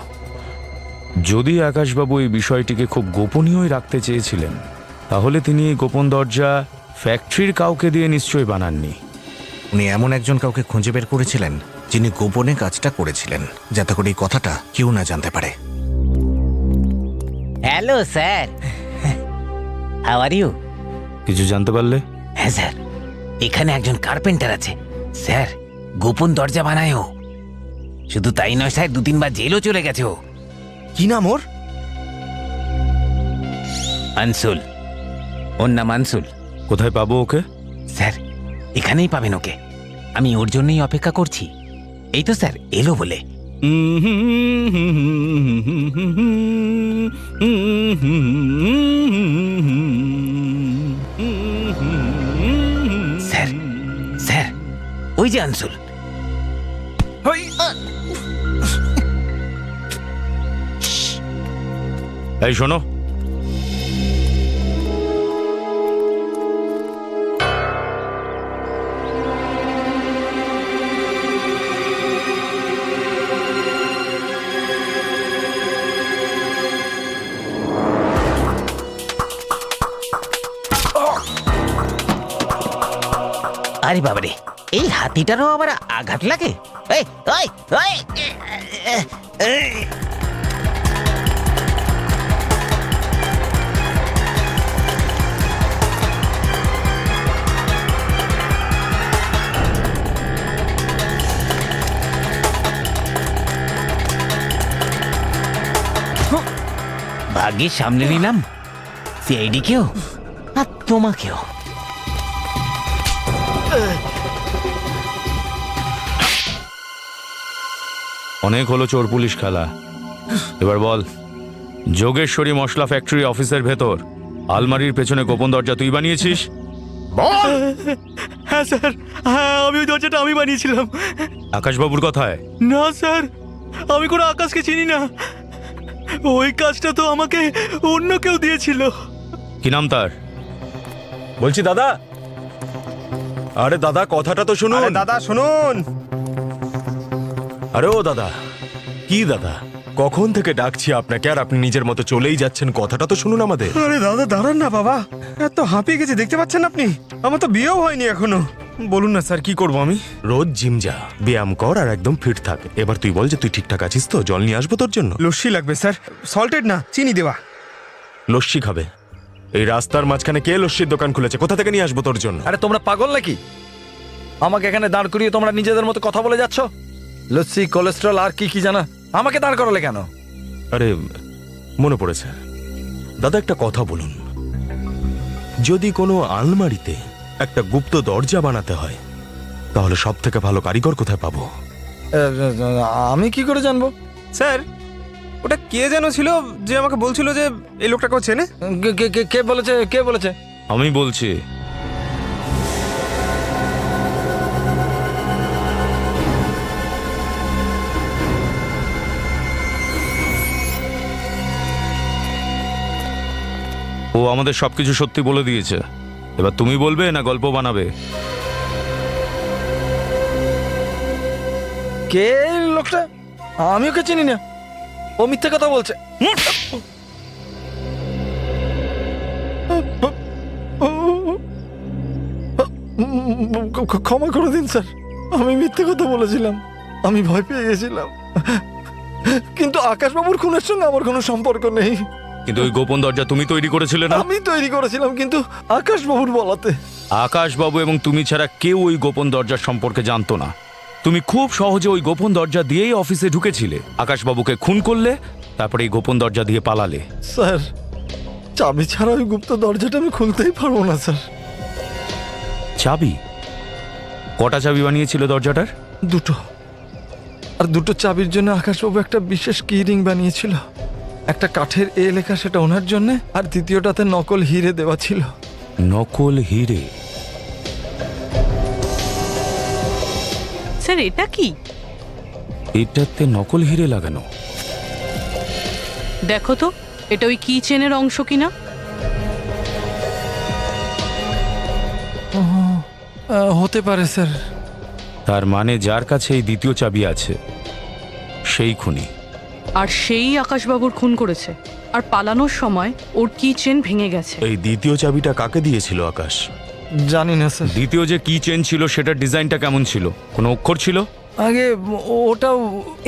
যদি আকাশবাবু এই বিষয়টিকে খুব গোপনীয়ই রাখতে চেয়েছিলেন, তাহলে তিনি এই গোপন দরজা ফ্যাক্টরির কাউকে দিয়ে নিশ্চয়ই বানাননি। উনি এমন একজন কাউকে খুঁজে বের করেছিলেন যিনি গোপনে কাজটা করেছিলেন, যাতে করে এই কথাটা কেউ না জানতে পারে। Hello sir, how are you? কিছু জানতে পারলে? হ্যাঁ স্যার, এখানে একজন কার্পেন্টার আছে স্যার, গোপন দরজা বানায় ও। শুধু তাই নয় স্যার, 2-3 বার জেলও চলে গেছে ও। কি নাম ওর? আনসুল, ওর নাম আনসুল। কোথায় পাবো ওকে? স্যার, এখানেই পাবেন ওকে, আমি ওর জন্যই অপেক্ষা করছি। এই তো স্যার এলো বলে। স্যার, স্যার, ওই যে আনসুল। এই শোনো, আরে বাবারে, এই হাতিটারও আবার আঘাত লাগে। এই, ওই, ওই, ভাগ্যে সামলে নিলাম সিআইডি কেও, তোমাকেও। অনেক হলো চোর পুলিশ খেলা। এবার বল, যোগেশ্বরী মশলা ফ্যাক্টরি অফিসের ভেতর আলমারির পেছনে গোপন দরজা তুই বানিয়েছিস? হ্যাঁ স্যার, হ্যাঁ আমি ওই দরজাটা আমি বানিয়েছিলাম। আকাশবাবুর কথায়? না স্যার, আমি কোনো আকাশকে চিনি না। ওই কাজটা তো আমাকে অন্য কেউ দিয়েছিল। কি নাম তার? বলছি দাদা। আরে দাদা, কথাটা তো শুনুন। দাদা শুনুন। আরে ও দাদা, কি দাদা, কখন থেকে ডাকছি আপনাকে আর আপনি নিজের মতো চলেই যাচ্ছেন। কথাটা তো শুনুন আমাদের। আরে দাদা দাঁড়ান না বাবা, এত হাঁপিয়ে গেছে দেখতে পাচ্ছেন আপনি? আমার তো বিয়েও হয়নি এখনো। বলুন না স্যার, কি করব আমি? রোজ জিম যা, ব্যায়াম কর আর একদম ফিট থাক। এবার তুই বল যে তুই ঠিকঠাক আছিস তো? জল নিয়ে আসবো তোর জন্য? লস্যি লাগবে স্যার, সল্টেড না, চিনি দেওয়া। লস্যি খাবে? এই রাস্তার মাঝখানে কে লস্যির দোকান খুলেছে? কোথা থেকে নিয়ে আসবো তোর জন্য? আরে তোমরা পাগল নাকি? আমাকে এখানে দাঁড় করিয়ে তোমরা নিজেদের মতো কথা বলে যাচ্ছ। লস্যি, কোলেস্ট্রল আর কি কি জানা, আমাকে দাঁড় করালে কেন? আরে মনে পড়েছে দাদা, একটা কথা বলুন। যদি কোনো আলমারিতে একটা গুপ্ত দরজা বানাতে হয় তাহলে সব থেকে ভালো কারিগর কোথায় পাবো? আমি কি করে জানবো স্যার? ওটা কে যেন ছিল যে আমাকে বলছিল যে এই লোকটাকেও চেনে। কে বলেছে? কে বলেছে? আমি বলছি। ও আমাদের সবকিছু সত্যি বলে দিয়েছে। এবার তুমি বলবে না গল্প বানাবে? কে লোকটা? আমি ওকে চিনি না, ও মিথ্যে কথা বলছে। ক্ষমা করে দিন স্যার, আমি মিথ্যে কথা বলেছিলাম, আমি ভয় পেয়ে গেছিলাম। কিন্তু আকাশবাবুর খুনের সঙ্গে আমার কোনো সম্পর্ক নেই। কিন্তু ওই গোপন দরজা তুমি তৈরি করেছিলে না? আমি তৈরি করেছিলাম, কিন্তু আকাশবাবুর বলাতে। আকাশবাবু এবং তুমি ছাড়া কেউ ওই গোপন দরজার সম্পর্কে জানতো না। তুমি খুব সহজে ওই গোপন দরজা দিয়েই অফিসে ঢুকেছিলে, আকাশবাবুকে খুন করলে, তারপরে এই গোপন দরজা দিয়ে পালালে। স্যার, চাবি ছাড়া ওই গুপ্ত দরজাটা আমি খুলতেই পারবো না স্যার। চাবি? কটা চাবি বানিয়েছিল দরজাটার? দুটো। আর দুটো চাবির জন্য আকাশবাবু একটা বিশেষ কি রিং বানিয়েছিল। একটা কাঠের এ লেখা, সেটা ওনার জন্য, আর দ্বিতীয়টাতে নকল হিরে দেওয়া ছিল। নকল হিরে? স্যার এটা কি? এটাতে নকল হিরে লাগানো? দেখো তো, এটা ওই কি চেনের অংশ কিনা। হতে পারে স্যার। তার মানে যার কাছে এই দ্বিতীয় চাবি আছে সেই খুনি। আর সেই আকাশবাবুর খুন করেছে, আর পালানোর সময় ওর কি চেন ভেঙে গেছে। এই দ্বিতীয় চাবিটা কাকে দিয়েছিল আকাশ? জানি না স্যার। দ্বিতীয় যে কি চেন ছিল সেটার ডিজাইনটা কেমন ছিল? কোনো অক্ষর ছিল? আগে ওটাও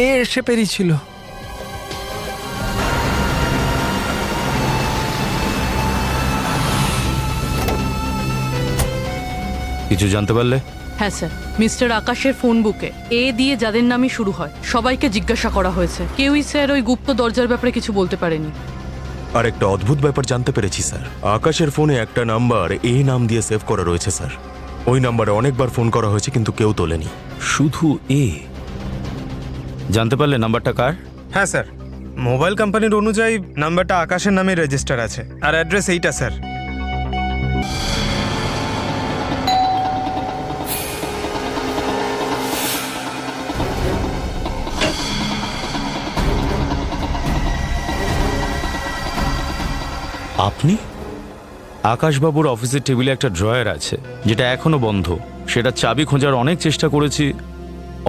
এ শেপেরই ছিল। কিছু জানতে পারলে? হ্যাঁ স্যার, মিস্টার আকাশের ফোন বুকে এ দিয়ে যাদের নামই শুরু হয় সবাইকে জিজ্ঞাসা করা হয়েছে। কেউই স্যার ওই গুপ্ত দরজার ব্যাপারে কিছু বলতে পারেনি। আর একটা অদ্ভুত ব্যাপার জানতে পেরেছি স্যার। আকাশের ফোনে একটা নাম্বার এই নাম দিয়ে সেভ করা রয়েছে স্যার। ওই নাম্বারে অনেকবার ফোন করা হয়েছে কিন্তু কেউ তোলেনি। শুধু এ? জানতে পারলে নাম্বারটা কার? হ্যাঁ স্যার, মোবাইল কোম্পানির অনুযায়ী নাম্বারটা আকাশের নামে রেজিস্টার আছে, আর অ্যাড্রেস এইটা স্যার। আপনি? আকাশবাবুর অফিসের টেবিলে একটা ড্রয়ার আছে যেটা এখনো বন্ধ। সেটা চাবি খোঁজার অনেক চেষ্টা করেছি,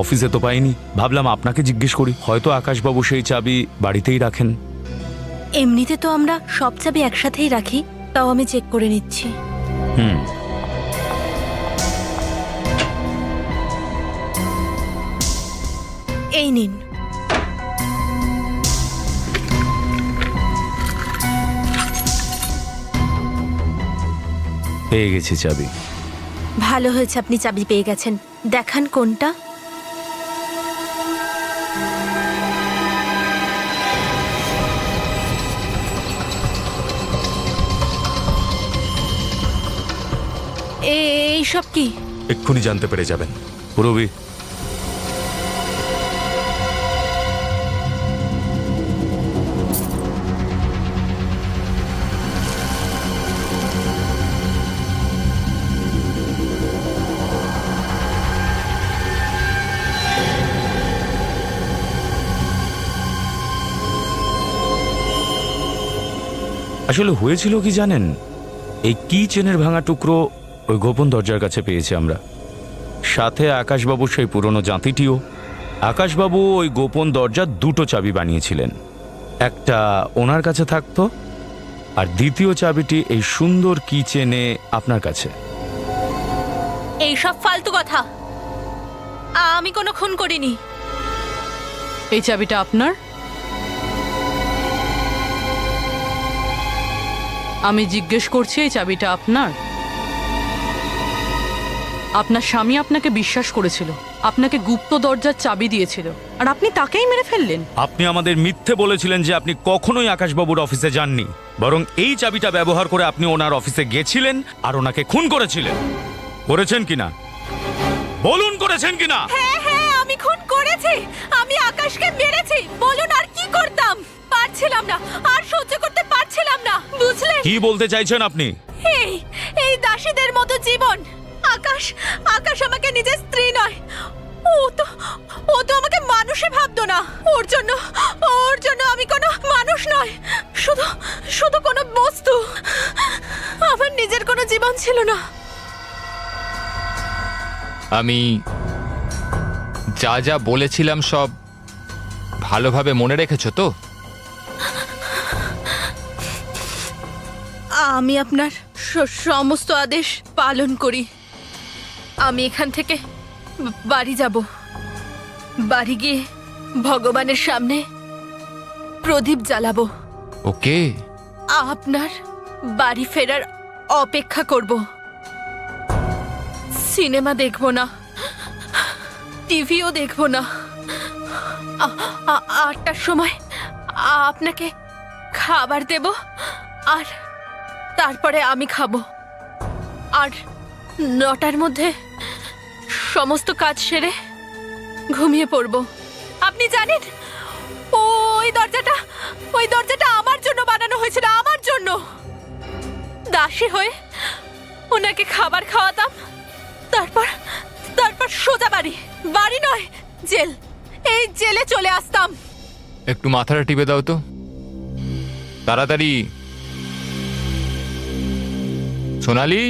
অফিসে তো পাইনি। ভাবলাম আপনাকে জিজ্ঞেস করি, হয়তো আকাশবাবু সেই চাবি বাড়িতেই রাখেন। এমনিতে তো আমরা সব চাবি একসাথেই রাখি, তাও আমি চেক করে নিচ্ছি। এই নিন। পেয়ে গেছি চাবি। ভালো হয়েছে আপনি চাবি পেয়ে গেছেন। দেখান কোনটা। এইসব কি? এক্ষুনি জানতে পেরে যাবেন। পুরবি, আসলে হয়েছিল কি জানেন, এই কি চেনের ভাঙা টুকরো ওই গোপন দরজার কাছে পেয়েছি আমরা, সাথে আকাশবাবু সেই পুরনো জাঁতিটিও। আকাশবাবু ওই গোপন দরজার দুটো চাবি বানিয়েছিলেন, একটা ওনার কাছে থাকতো আর দ্বিতীয় চাবিটি এই সুন্দর কি চেনে আপনার কাছে। এইসব ফালতু কথা। আমি কোনো খুন করিনি। এই চাবিটা আপনার? আমি জিজ্ঞেস করছি, এই চাবিটা আপনার? আপনার স্বামী আপনাকে বিশ্বাস করেছিল, আপনাকে গুপ্ত দরজার চাবি দিয়েছিল, আর আপনি তাকেই মেরে ফেললেন। আপনি আমাদের মিথ্যে বলেছিলেন যে আপনি কখনোই আকাশবাবুর অফিসে যাননি, বরং এই চাবিটা ব্যবহার করে আপনি ওনার অফিসে গেছিলেন আর ওনাকে খুন করেছিলেন। করেছেন কিনা বলুন, করেছেন কিনা? হ্যাঁ হ্যাঁ, আমি খুন করেছি। আমি আকাশকে মেরেছি। বলুন আর কি করতাম? পারছিলাম না, আর সহ্য করতে পারছিলাম না, বুঝলেন? কি বলতে চাইছেন আপনি? এই দাসীদের মতো জীবন। আকাশ আমাকে নিজের স্ত্রী নয়, ও তো আমাকে মানুষে ভাবতো না। ওর জন্য আমি কোনো মানুষ নয়, শুধু কোনো বস্তু। আমার নিজের কোনো জীবন ছিল না। আমি যা যা বলেছিলাম সব ভালোভাবে মনে রেখেছো তো? আমি আপনার সমস্ত আদেশ পালন করি। আমি এখান থেকে বাড়ি যাব। বাড়ি গিয়ে ভগবানের সামনে প্রদীপ জ্বালাবো। ওকে। আপনার বাড়ি ফেরার অপেক্ষা করব। সিনেমা দেখব না, টিভিও দেখব না। 8টার সময় আপনাকে খাবার দেব, আর তারপরে আমি খাবো। আর 9টার মধ্যে সমস্ত কাজ সেরে ঘুমিয়ে পড়ব। আপনি জানেন, ওই দরজাটা আমার জন্য বানানো হয়েছিল, আমার জন্য। দাসী হয়ে ওনাকে খাবার খাওয়াতাম, তারপর সোজা বাড়ি নয়, জেল। এই জেলে চলে আসতাম। একটু মাথাটা টিপে দাও তো, তাড়াতাড়ি। সোনালি,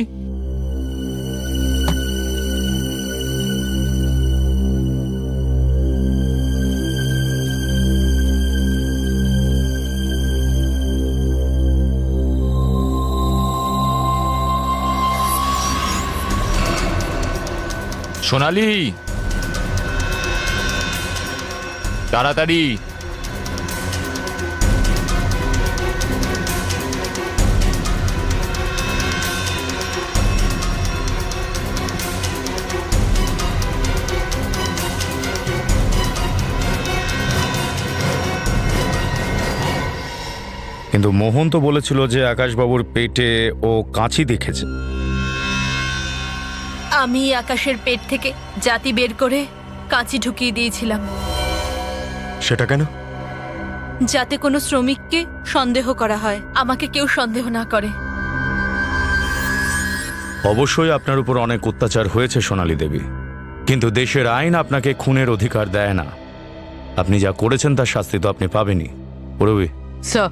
সোনালি, তাড়াতাড়ি। কিন্তু মোহন তো বলেছিল যে আকাশবাবুর পেটে ও কাঁচি দেখেছে। আমি আকাশের পেট থেকে জাতি বের করে কাঁচি ঢুকিয়ে দিয়েছিলাম। সেটা কেন? যাতে কোনো শ্রমিককে সন্দেহ করা হয়, আমাকে কেউ সন্দেহ না করে। অবশ্যই আপনার উপর অনেক অত্যাচার হয়েছে সোনালী দেবী, কিন্তু দেশের আইন আপনাকে খুনের অধিকার দেয় না। আপনি যা করেছেন তার শাস্তি তো আপনি পাবেনই। পুরবি, স্যার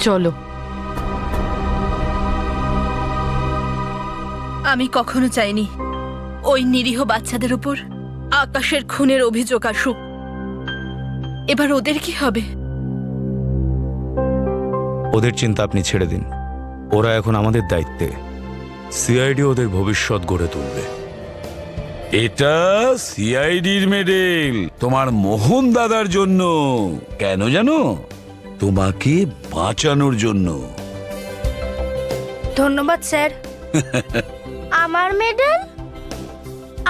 চলো। আমি কখনো চাইনি ওই নিরীহ বাচ্চাদের উপর আকাশের খুনের অভিযোগ আসুক। এবার ওদের কি হবে? ওদের চিন্তা আপনি ছেড়ে দিন, ওরা এখন আমাদের দায়িত্বে। সিআইডি ওদের ভবিষ্যৎ গড়ে তুলবে। এটা সিআইডির মেডেল তোমার মোহন দাদার জন্য। কেন জানো? তোমাকে বাঁচানোর জন্য। ধন্যবাদ স্যার। আমার মেডেল?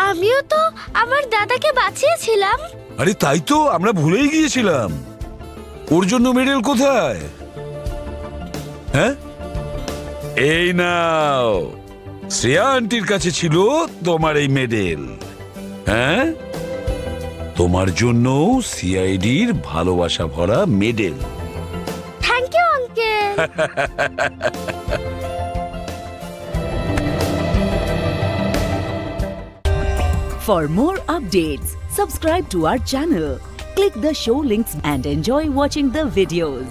আমিও তো আমার দাদাকে বাঁচিয়েছিলাম। আরে তাই তো, আমরা ভুলেই গিয়েছিলাম। ওর জন্য মেডেল কোথায়? হ্যাঁ, এই নাও, শ্রেয়া আন্টির কাছে ছিল তোমার এই মেডেল। হ্যাঁ, তোমার জন্য সিআইডির ভালোবাসা ভরা medal. Thank you uncle. For more updates, subscribe to our channel, click the show links and enjoy watching the videos.